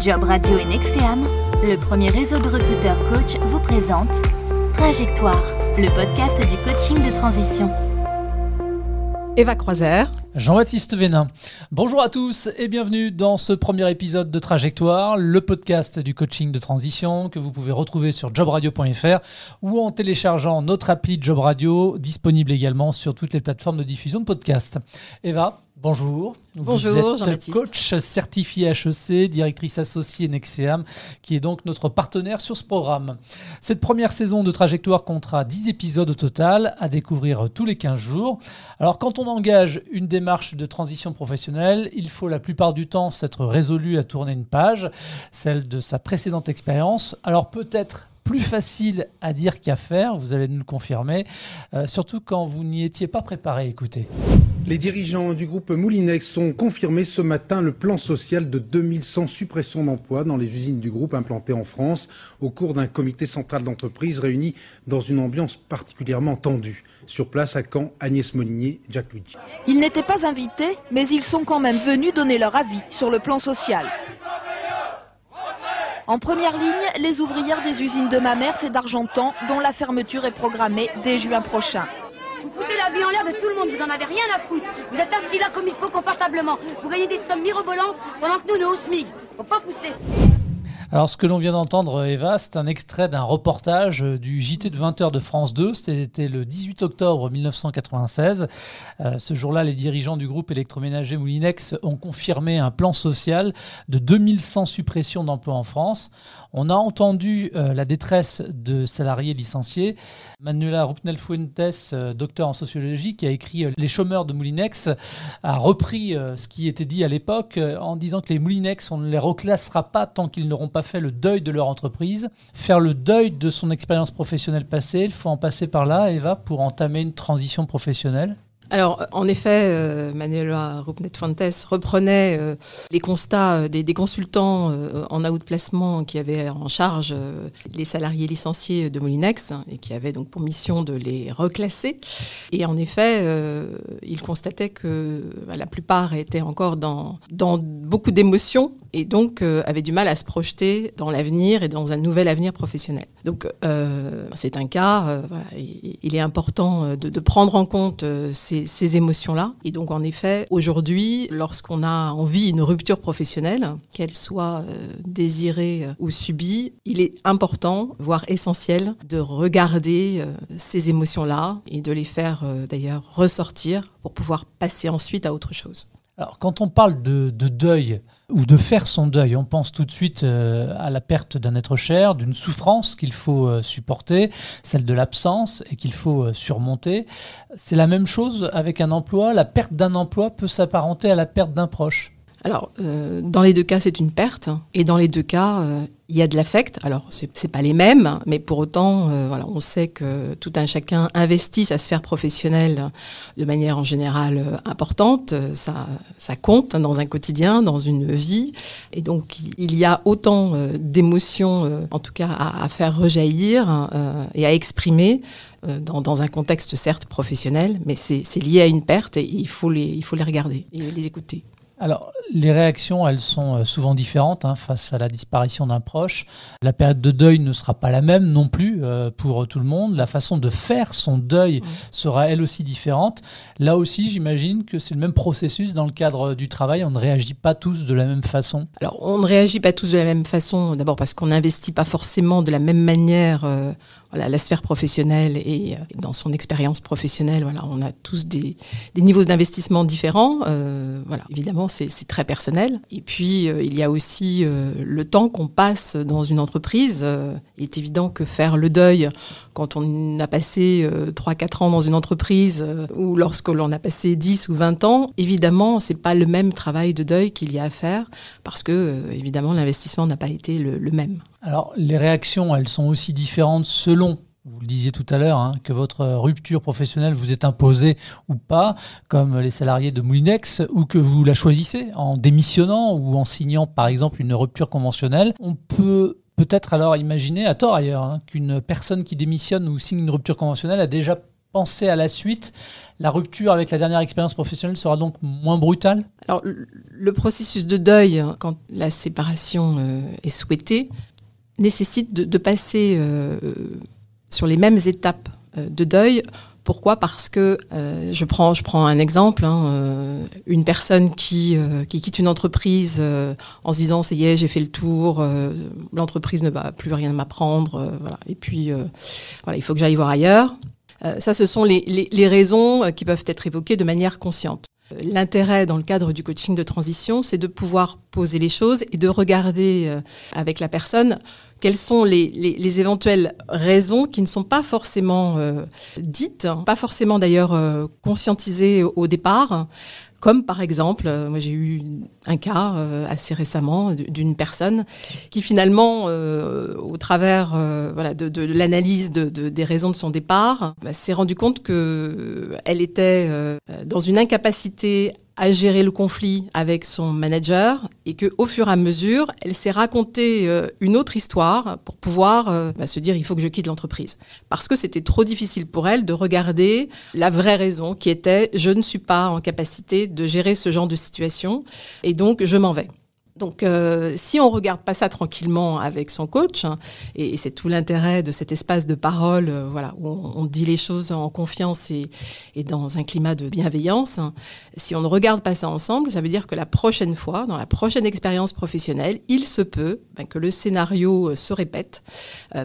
Job Radio et Nexeam, le premier réseau de recruteurs coach, vous présente Trajectoire, le podcast du coaching de transition. Eva Croiser. Jean-Baptiste Vénin. Bonjour à tous et bienvenue dans ce premier épisode de Trajectoire, le podcast du coaching de transition que vous pouvez retrouver sur jobradio.fr ou en téléchargeant notre appli Job Radio, disponible également sur toutes les plateformes de diffusion de podcasts. Eva, bonjour. Bonjour, vous êtes coach certifié HEC, directrice associée Nexeam, qui est donc notre partenaire sur ce programme. Cette première saison de Trajectoire comptera 10 épisodes au total, à découvrir tous les 15 jours. Alors quand on engage une démarche de transition professionnelle, il faut la plupart du temps s'être résolu à tourner une page, celle de sa précédente expérience. Alors peut-être plus facile à dire qu'à faire, vous allez nous le confirmer, surtout quand vous n'y étiez pas préparé. Écoutez. Les dirigeants du groupe Moulinex ont confirmé ce matin le plan social de 2100 suppressions d'emplois dans les usines du groupe implantées en France au cours d'un comité central d'entreprise réuni dans une ambiance particulièrement tendue. Sur place à Caen, Agnès Molinier, Jack Luigi. Ils n'étaient pas invités, mais ils sont quand même venus donner leur avis sur le plan social. En première ligne, les ouvrières des usines de Mamers et d'Argentan, dont la fermeture est programmée dès juin prochain. Vous foutez la vie en l'air de tout le monde, vous en avez rien à foutre. Vous êtes assis là comme il faut, confortablement. Vous gagnez des sommes mirobolantes pendant que nous, au SMIC. Faut pas pousser. Alors ce que l'on vient d'entendre, Eva, c'est un extrait d'un reportage du JT de 20h de France 2. C'était le 18 octobre 1996. Ce jour-là, les dirigeants du groupe électroménager Moulinex ont confirmé un plan social de 2100 suppressions d'emplois en France. On a entendu la détresse de salariés licenciés. Manuela Rupnel-Fuentes, docteur en sociologie, qui a écrit « Les chômeurs de Moulinex », a repris ce qui était dit à l'époque en disant que les Moulinex, on ne les reclassera pas tant qu'ils n'auront pas fait le deuil de leur entreprise. Faire le deuil de son expérience professionnelle passée, il faut en passer par là, Eva, pour entamer une transition professionnelle. Alors, en effet, Manuela Rupnel-Fuentes reprenait les constats des consultants en outplacement qui avaient en charge les salariés licenciés de Moulinex et qui avaient donc pour mission de les reclasser. Et en effet, il constatait que la plupart étaient encore dans beaucoup d'émotions et donc avaient du mal à se projeter dans l'avenir et dans un nouvel avenir professionnel. Donc, c'est un cas, voilà, il est important de prendre en compte ces émotions-là. Et donc, en effet, aujourd'hui, lorsqu'on a envie d'une rupture professionnelle, qu'elle soit désirée ou subie, il est important, voire essentiel, de regarder ces émotions-là et de les faire d'ailleurs ressortir pour pouvoir passer ensuite à autre chose. Alors, quand on parle de deuil ou de faire son deuil, on pense tout de suite à la perte d'un être cher, d'une souffrance qu'il faut supporter, celle de l'absence et qu'il faut surmonter. C'est la même chose avec un emploi. La perte d'un emploi peut s'apparenter à la perte d'un proche. Alors, dans les deux cas, c'est une perte. Et dans les deux cas, il y a de l'affect. Alors, c'est pas les mêmes, mais pour autant, voilà, on sait que tout un chacun investit sa sphère professionnelle de manière en général importante. Ça compte dans un quotidien, dans une vie. Et donc, il y a autant d'émotions, en tout cas, à faire rejaillir et à exprimer dans un contexte certes professionnel, mais c'est lié à une perte et il faut les regarder et les écouter. Alors, les réactions, elles sont souvent différentes face à la disparition d'un proche. La période de deuil ne sera pas la même non plus pour tout le monde. La façon de faire son deuil sera elle aussi différente. Là aussi, j'imagine que c'est le même processus dans le cadre du travail. On ne réagit pas tous de la même façon. Alors, on ne réagit pas tous de la même façon. D'abord parce qu'on n'investit pas forcément de la même manière la sphère professionnelle et dans son expérience professionnelle. Voilà, on a tous des niveaux d'investissement différents. Voilà, évidemment, c'est très personnel. Et puis, il y a aussi le temps qu'on passe dans une entreprise. Il est évident que faire le deuil quand on a passé 3-4 ans dans une entreprise ou lorsque l'on a passé 10 ou 20 ans, évidemment, c'est pas le même travail de deuil qu'il y a à faire parce que, évidemment, l'investissement n'a pas été le même. Alors, les réactions, elles sont aussi différentes selon, vous le disiez tout à l'heure, que votre rupture professionnelle vous est imposée ou pas, comme les salariés de Moulinex, ou que vous la choisissez en démissionnant ou en signant, par exemple, une rupture conventionnelle. On peut-être alors imaginer, à tort ailleurs, qu'une personne qui démissionne ou signe une rupture conventionnelle a déjà penser à la suite, la rupture avec la dernière expérience professionnelle sera donc moins brutale ? Alors, le processus de deuil, quand la séparation est souhaitée, nécessite de passer sur les mêmes étapes de deuil. Pourquoi ? Parce que, je prends un exemple, une personne qui quitte une entreprise en se disant « ça y est, j'ai fait le tour, l'entreprise ne va plus rien m'apprendre, voilà. Et puis, voilà, il faut que j'aille voir ailleurs ». Ça, ce sont les raisons qui peuvent être évoquées de manière consciente. L'intérêt dans le cadre du coaching de transition, c'est de pouvoir poser les choses et de regarder avec la personne quelles sont les éventuelles raisons qui ne sont pas forcément dites, pas forcément d'ailleurs conscientisées au départ. Comme par exemple, moi j'ai eu un cas assez récemment d'une personne qui finalement, au travers de l'analyse des raisons de son départ, s'est rendu compte qu'elle était dans une incapacité à gérer le conflit avec son manager et qu'au fur et à mesure, elle s'est raconté une autre histoire pour pouvoir se dire il faut que je quitte l'entreprise. Parce que c'était trop difficile pour elle de regarder la vraie raison qui était je ne suis pas en capacité de gérer ce genre de situation et donc je m'en vais. Donc, si on ne regarde pas ça tranquillement avec son coach, et c'est tout l'intérêt de cet espace de parole où on dit les choses en confiance et dans un climat de bienveillance, si on ne regarde pas ça ensemble, ça veut dire que la prochaine fois, dans la prochaine expérience professionnelle, il se peut que le scénario se répète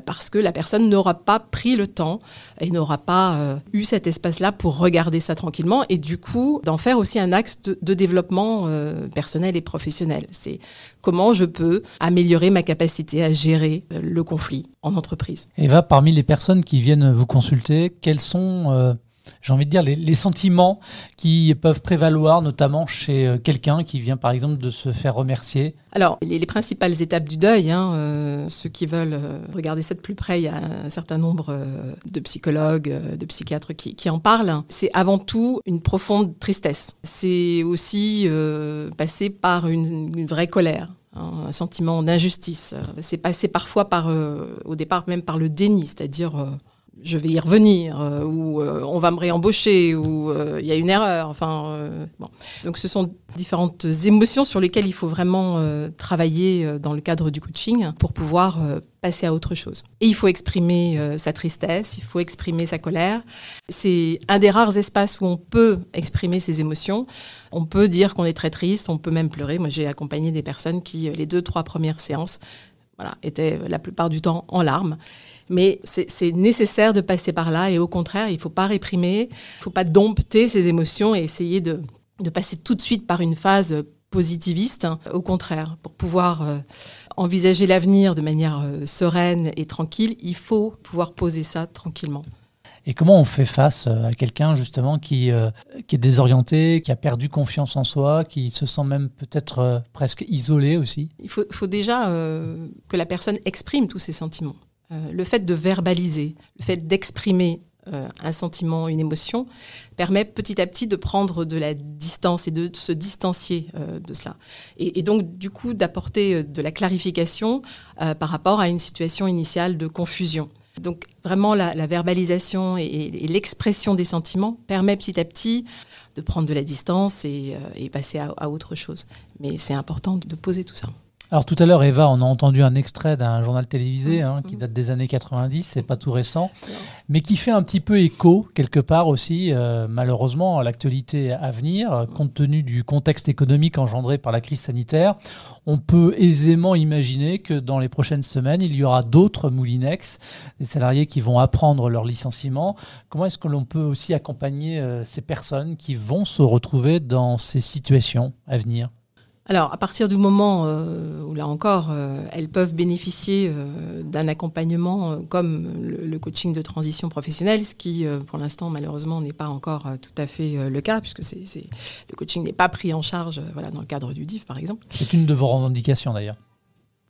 parce que la personne n'aura pas pris le temps et n'aura pas eu cet espace-là pour regarder ça tranquillement et du coup, d'en faire aussi un axe de développement personnel et professionnel. C'est comment je peux améliorer ma capacité à gérer le conflit en entreprise. Eva, parmi les personnes qui viennent vous consulter, quels sont, j'ai envie de dire, les sentiments qui peuvent prévaloir, notamment chez quelqu'un qui vient par exemple de se faire remercier ? Alors, les principales étapes du deuil, ceux qui veulent regarder ça de plus près, il y a un certain nombre de psychologues, de psychiatres qui en parlent. C'est avant tout une profonde tristesse. C'est aussi passer par une vraie colère. Un sentiment d'injustice. C'est passé parfois au départ même par le déni, c'est-à-dire je vais y revenir, ou on va me réembaucher, ou il y a une erreur. Bon. Donc ce sont différentes émotions sur lesquelles il faut vraiment travailler dans le cadre du coaching pour pouvoir passer à autre chose. Et il faut exprimer sa tristesse, il faut exprimer sa colère. C'est un des rares espaces où on peut exprimer ses émotions. On peut dire qu'on est très triste, on peut même pleurer. Moi, j'ai accompagné des personnes qui, les 2-3 premières séances, étaient la plupart du temps en larmes. Mais c'est nécessaire de passer par là et au contraire, il ne faut pas réprimer, il ne faut pas dompter ses émotions et essayer de passer tout de suite par une phase positiviste. Au contraire, pour pouvoir envisager l'avenir de manière sereine et tranquille, il faut pouvoir poser ça tranquillement. Et comment on fait face à quelqu'un justement qui est désorienté, qui a perdu confiance en soi, qui se sent même peut-être presque isolé aussi ? Il faut déjà que la personne exprime tous ses sentiments. Le fait de verbaliser, le fait d'exprimer un sentiment, une émotion, permet petit à petit de prendre de la distance et de se distancier de cela. Et donc, du coup, d'apporter de la clarification par rapport à une situation initiale de confusion. Donc, vraiment, la verbalisation et l'expression des sentiments permet petit à petit de prendre de la distance et passer à autre chose. Mais c'est important de poser tout ça. Alors tout à l'heure, Eva, on a entendu un extrait d'un journal télévisé qui date des années 90, c'est pas tout récent, mais qui fait un petit peu écho, quelque part aussi, malheureusement, à l'actualité à venir. Compte tenu du contexte économique engendré par la crise sanitaire, on peut aisément imaginer que dans les prochaines semaines, il y aura d'autres Moulinex, des salariés qui vont apprendre leur licenciement. Comment est-ce que l'on peut aussi accompagner ces personnes qui vont se retrouver dans ces situations à venir ? Alors, à partir du moment où, là encore, elles peuvent bénéficier d'un accompagnement comme le coaching de transition professionnelle, ce qui, pour l'instant, malheureusement, n'est pas encore tout à fait le cas, puisque le coaching n'est pas pris en charge dans le cadre du DIF, par exemple. C'est une de vos revendications, d'ailleurs.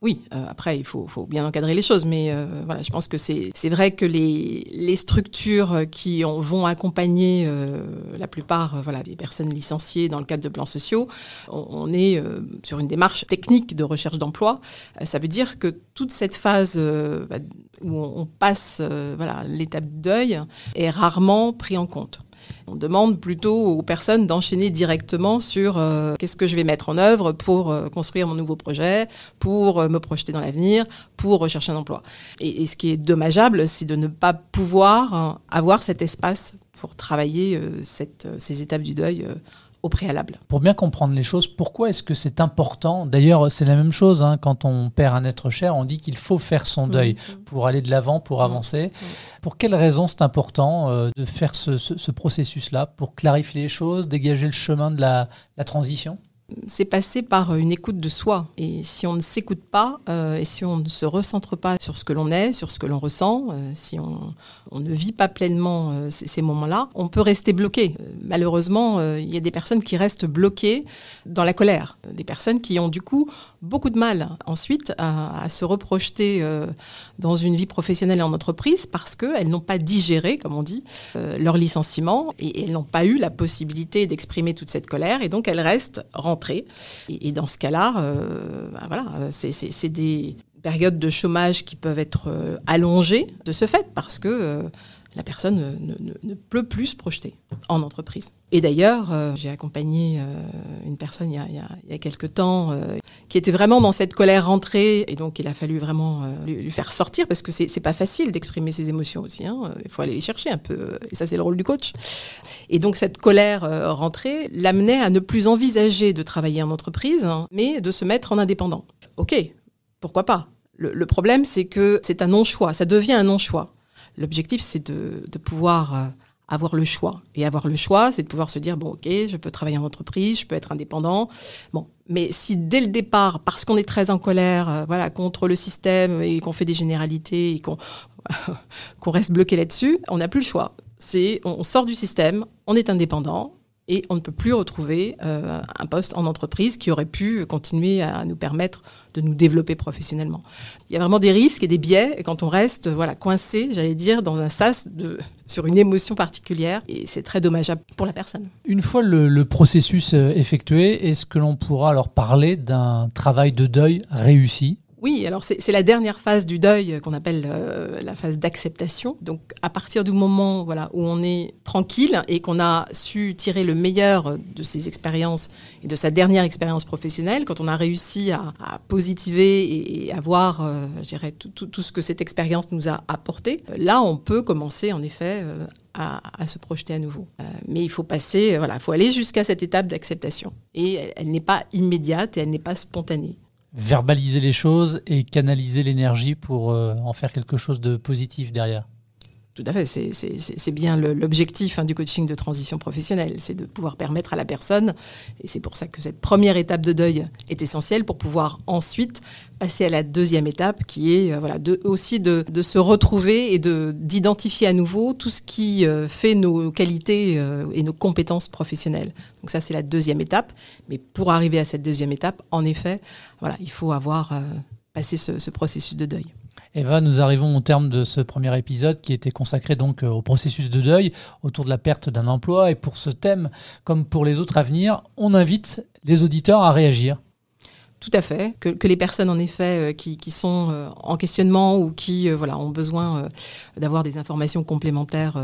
Oui, après, il faut bien encadrer les choses, mais voilà, je pense que c'est vrai que les structures qui vont accompagner la plupart des personnes licenciées dans le cadre de plans sociaux, on est sur une démarche technique de recherche d'emploi. Ça veut dire que toute cette phase où on passe l'étape de deuil est rarement prise en compte. On demande plutôt aux personnes d'enchaîner directement sur qu'est-ce que je vais mettre en œuvre pour construire mon nouveau projet, pour me projeter dans l'avenir, pour rechercher un emploi. Et ce qui est dommageable, c'est de ne pas pouvoir avoir cet espace pour travailler ces étapes du deuil au préalable. Pour bien comprendre les choses, pourquoi est-ce que c'est important ? D'ailleurs, c'est la même chose, quand on perd un être cher, on dit qu'il faut faire son deuil pour aller de l'avant, pour avancer. Pour quelles raisons c'est important de faire ce processus-là, pour clarifier les choses, dégager le chemin de la transition ? C'est passer par une écoute de soi. Et si on ne s'écoute pas, et si on ne se recentre pas sur ce que l'on est, sur ce que l'on ressent, si on ne vit pas pleinement ces moments-là, on peut rester bloqué. Malheureusement, il y a des personnes qui restent bloquées dans la colère. Des personnes qui ont du coup beaucoup de mal ensuite à se reprojeter dans une vie professionnelle et en entreprise parce qu'elles n'ont pas digéré, comme on dit, leur licenciement et elles n'ont pas eu la possibilité d'exprimer toute cette colère et donc elles restent rentrées. Et dans ce cas-là, c'est des périodes de chômage qui peuvent être allongées de ce fait parce que la personne ne peut plus se projeter en entreprise. Et d'ailleurs, j'ai accompagné une personne il y a quelque temps qui était vraiment dans cette colère rentrée et donc il a fallu vraiment lui faire sortir parce que c'est pas facile d'exprimer ses émotions aussi. Il faut aller les chercher un peu et ça c'est le rôle du coach. Et donc cette colère rentrée l'amenait à ne plus envisager de travailler en entreprise mais de se mettre en indépendant. Ok, pourquoi pas ? Le problème c'est que c'est un non-choix, ça devient un non-choix. L'objectif, c'est de pouvoir avoir le choix. Et avoir le choix, c'est de pouvoir se dire, bon, ok, je peux travailler en entreprise, je peux être indépendant. Bon, mais si dès le départ, parce qu'on est très en colère contre le système et qu'on fait des généralités et qu'on reste bloqué là-dessus, on n'a plus le choix. On sort du système, on est indépendant et on ne peut plus retrouver un poste en entreprise qui aurait pu continuer à nous permettre de nous développer professionnellement. Il y a vraiment des risques et des biais quand on reste coincé, j'allais dire, dans un sas sur une émotion particulière et c'est très dommageable pour la personne. Une fois le processus effectué, est-ce que l'on pourra alors parler d'un travail de deuil réussi ? Oui, alors c'est la dernière phase du deuil qu'on appelle la phase d'acceptation. Donc à partir du moment où on est tranquille et qu'on a su tirer le meilleur de ses expériences et de sa dernière expérience professionnelle, quand on a réussi à positiver et à voir tout ce que cette expérience nous a apporté, là on peut commencer en effet à se projeter à nouveau. Mais il faut passer, faut aller jusqu'à cette étape d'acceptation. Et elle n'est pas immédiate et elle n'est pas spontanée. Verbaliser les choses et canaliser l'énergie pour en faire quelque chose de positif derrière. Tout à fait, c'est bien l'objectif du coaching de transition professionnelle, c'est de pouvoir permettre à la personne, et c'est pour ça que cette première étape de deuil est essentielle pour pouvoir ensuite passer à la deuxième étape qui est aussi de se retrouver et d'identifier à nouveau tout ce qui fait nos qualités et nos compétences professionnelles. Donc ça c'est la deuxième étape, mais pour arriver à cette deuxième étape, en effet, il faut avoir passé ce processus de deuil. Eva, nous arrivons au terme de ce premier épisode qui était consacré donc au processus de deuil autour de la perte d'un emploi. Et pour ce thème, comme pour les autres à venir, on invite les auditeurs à réagir. Tout à fait, que les personnes en effet qui sont en questionnement ou qui ont besoin d'avoir des informations complémentaires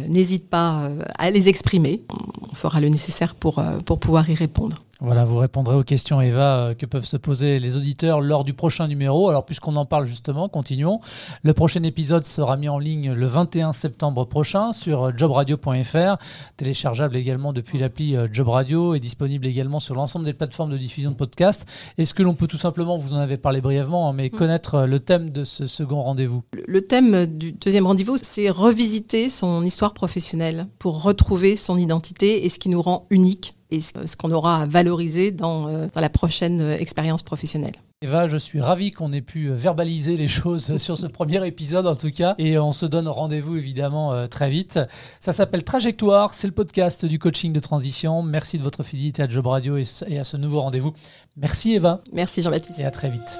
n'hésitent pas à les exprimer. On fera le nécessaire pour pouvoir y répondre. Voilà, vous répondrez aux questions, Eva, que peuvent se poser les auditeurs lors du prochain numéro. Alors, puisqu'on en parle justement, continuons. Le prochain épisode sera mis en ligne le 21 septembre prochain sur jobradio.fr, téléchargeable également depuis l'appli Job Radio et disponible également sur l'ensemble des plateformes de diffusion de podcasts. Est-ce que l'on peut tout simplement, vous en avez parlé brièvement, mais connaître le thème de ce second rendez-vous ? Le thème du deuxième rendez-vous, c'est revisiter son histoire professionnelle pour retrouver son identité et ce qui nous rend unique et ce qu'on aura à valoriser dans la prochaine expérience professionnelle. Eva, je suis ravi qu'on ait pu verbaliser les choses sur ce premier épisode en tout cas, et on se donne rendez-vous évidemment très vite. Ça s'appelle Trajectoire, c'est le podcast du coaching de transition. Merci de votre fidélité à Job Radio et à ce nouveau rendez-vous. Merci Eva. Merci Jean-Baptiste. Et à très vite.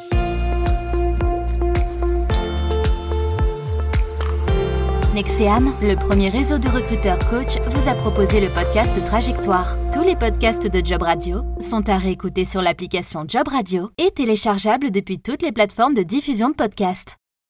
Nexeam, le premier réseau de recruteurs coach, vous a proposé le podcast Trajectoire. Tous les podcasts de Job Radio sont à réécouter sur l'application Job Radio et téléchargeables depuis toutes les plateformes de diffusion de podcasts.